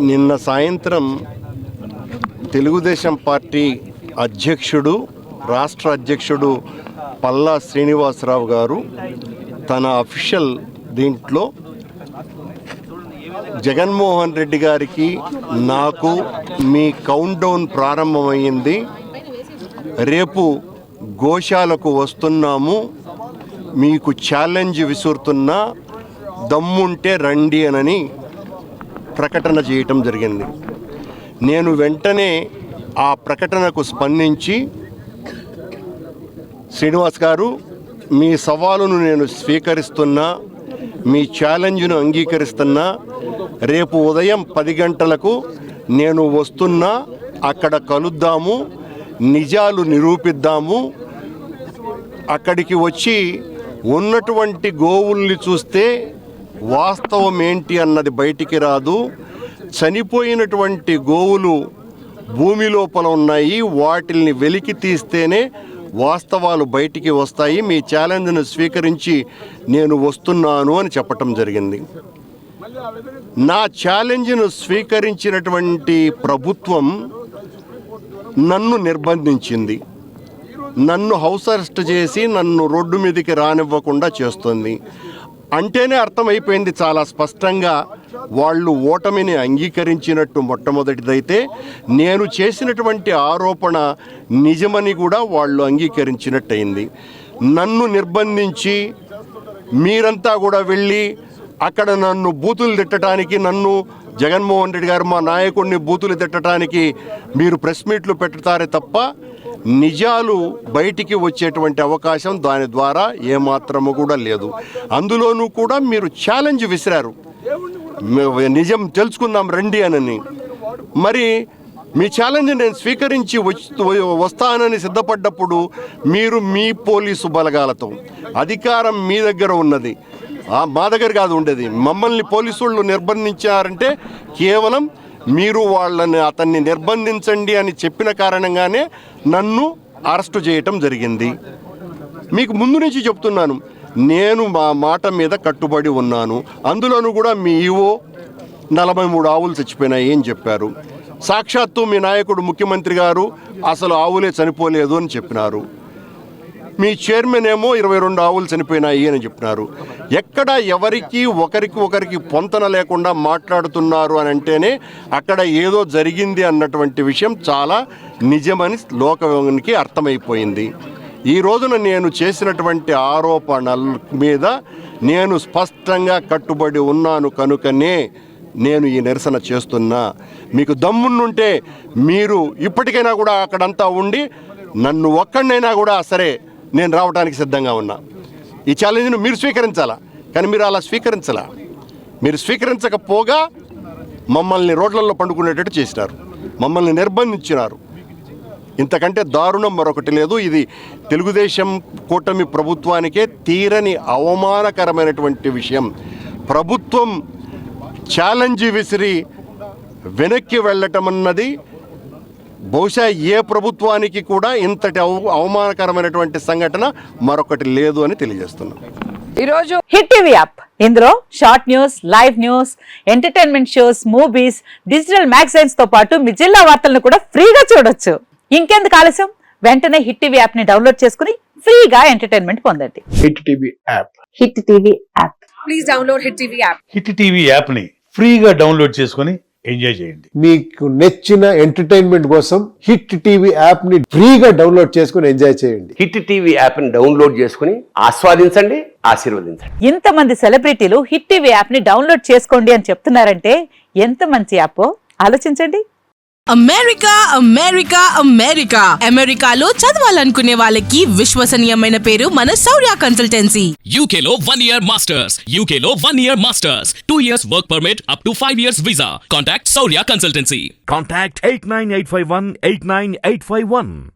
నిన్న సాయంత్రం తెలుగుదేశం పార్టీ అధ్యక్షుడు, రాష్ట్ర అధ్యక్షుడు పల్లా శ్రీనివాసరావు గారు తన అఫీషియల్ దీంట్లో జగన్మోహన్ రెడ్డి గారికి నాకు మీ కౌంట్ డౌన్ ప్రారంభమైంది, రేపు గోశాలకు వస్తున్నాము, మీకు ఛాలెంజ్ విసురుతున్నా, దమ్ముంటే రండి అని ప్రకటన చేయటం జరిగింది. నేను వెంటనే ఆ ప్రకటనకు స్పందించి, శ్రీనివాస్ గారు, మీ సవాలును నేను స్వీకరిస్తున్నా, మీ ఛాలెంజ్ను అంగీకరిస్తున్నా, రేపు ఉదయం 10 గంటలకు నేను వస్తున్నా, అక్కడ కలుద్దాము, నిజాలు నిరూపిద్దాము. అక్కడికి వచ్చి ఉన్నటువంటి గోవుల్ని చూస్తే వాస్తవం ఏంటి అన్నది బయటికి రాదు, చనిపోయినటువంటి గోవులు భూమి లోపల ఉన్నాయి, వాటిల్ని వెలికి తీస్తేనే వాస్తవాలు బయటికి వస్తాయి, మీ ఛాలెంజ్ను స్వీకరించి నేను వస్తున్నాను అని చెప్పటం జరిగింది. నా ఛాలెంజ్ను స్వీకరించినటువంటి ప్రభుత్వం నన్ను నిర్బంధించింది, నన్ను హౌస్ అరెస్ట్ చేసి నన్ను రోడ్డు మీదకి రానివ్వకుండా చేస్తుంది. అంటేనే అర్థమైపోయింది చాలా స్పష్టంగా, వాళ్ళు ఓటమిని అంగీకరించినట్టు. మొట్టమొదటిదైతే నేను చేసినటువంటి ఆరోపణ నిజమని కూడా వాళ్ళు అంగీకరించినట్టయింది. నన్ను నిర్బంధించి మీరంతా కూడా వెళ్ళి అక్కడ నన్ను బూతులు తిట్టడానికి, నన్ను జగన్మోహన్ రెడ్డి గారు మా నాయకుడిని బూతులు తిట్టడానికి మీరు ప్రెస్ మీట్లు పెడతారే తప్ప నిజాలు బయటికి వచ్చేటువంటి అవకాశం దాని ద్వారా ఏమాత్రము కూడా లేదు. అందులోనూ కూడా మీరు ఛాలెంజ్ విసిరారు, నిజం తెలుసుకుందాం రండి అని. మరి మీ ఛాలెంజ్ నేను స్వీకరించి వస్తానని సిద్ధపడ్డప్పుడు మీరు మీ పోలీసు బలగాలతో, అధికారం మీ దగ్గర ఉన్నది, మా దగ్గర కాదు ఉండేది, మమ్మల్ని పోలీసు వాళ్ళు నిర్బంధించారంటే కేవలం మీరు అతన్ని నిర్బంధించండి అని చెప్పిన కారణంగానే నన్ను అరెస్టు చేయటం జరిగింది. మీకు ముందు నుంచి చెప్తున్నాను, నేను మా మాట మీద కట్టుబడి ఉన్నాను. అందులోనూ కూడా మీ ఈవో 43 ఆవులు చచ్చిపోయినాయి అని చెప్పారు. సాక్షాత్తు మీ నాయకుడు ముఖ్యమంత్రి గారు అసలు ఆవులే చనిపోలేదు అని చెప్పినారు. మీ చైర్మన్ ఏమో 22 ఆవులు చనిపోయినాయి అని చెప్పినారు. ఎక్కడ ఎవరికి ఒకరికి పొంతన లేకుండా మాట్లాడుతున్నారు అని అంటేనే అక్కడ ఏదో జరిగింది అన్నటువంటి విషయం చాలా నిజమని లోకానికి అర్థమైపోయింది. ఈ రోజున నేను చేసినటువంటి ఆరోపణల మీద నేను స్పష్టంగా కట్టుబడి ఉన్నాను కనుకనే నేను ఈ నిరసన చేస్తున్నా. మీకు దమ్మున్నుంటే మీరు ఇప్పటికైనా కూడా అక్కడంతా ఉండి నన్ను ఒక్కడినైనా కూడా సరే నేను రావడానికి సిద్ధంగా ఉన్నా. ఈ ఛాలెంజ్ను మీరు స్వీకరించాలా, కానీ మీరు అలా స్వీకరించాలా. మీరు స్వీకరించకపోగా మమ్మల్ని రోడ్లలో పండుకునేటట్టు చేసినారు, మమ్మల్ని నిర్బంధించినారు. ఇంతకంటే దారుణం మరొకటి లేదు. ఇది తెలుగుదేశం కూటమి ప్రభుత్వానికే తీరని అవమానకరమైనటువంటి విషయం. ప్రభుత్వం ఛాలెంజ్ విసిరి వెనక్కి వెళ్ళటం అన్నది బహుశా ఏ ప్రభుత్వానికి కూడా ఇంతటి అవమానకరమైనటువంటి సంఘటన మరొకటి లేదు అని తెలియజేస్తున్నాం. ఈరోజు హిట్ టీవీ యాప్, ఇందులో short news, live news, entertainment shows, movies, digital magazines తో పాటు మీ జిల్లా వార్తలను కూడా ఫ్రీగా చూడొచ్చు. ఇంకెందుకు ఆలస్యం, వెంటనే హిట్ టీవీ యాప్ ని డౌన్లోడ్ చేసుకుని ఫ్రీగా ఎంటర్టైన్మెంట్ పొందండి. Hit TV app, hit TV app, please download hit TV app. Hit TV app ని ఫ్రీగా డౌన్లోడ్ చేసుకుని ఎంజాయ్ చేయండి. మీకు నచ్చిన ఎంటర్టైన్మెంట్ కోసం హిట్ టీవీ యాప్ ని ఫ్రీగా డౌన్లోడ్ చేసుకుని ఎంజాయ్ చేయండి. హిట్ టీవీ యాప్ ని డౌన్లోడ్ చేసుకుని ఆస్వాదించండి, ఆశీర్వదించండి. ఇంతమంది సెలబ్రిటీలు హిట్ టీవీ యాప్ ని డౌన్లోడ్ చేసుకోండి అని చెప్తున్నారంటే ఎంత మంచి యాప్ ఆలోచించండి. అమెరికా అమెరికా అమెరికా అమెరికాలో చదవాలనుకునే వాళ్ళకి విశ్వసనీయమైన పేరు మన శౌర్య కన్సల్టెన్సీ. UK లో 1 year masters, UK లో 1 year masters, 2 years work permit up to 5 years visa. Contact Saurya Consultancy. Contact 89851 89851.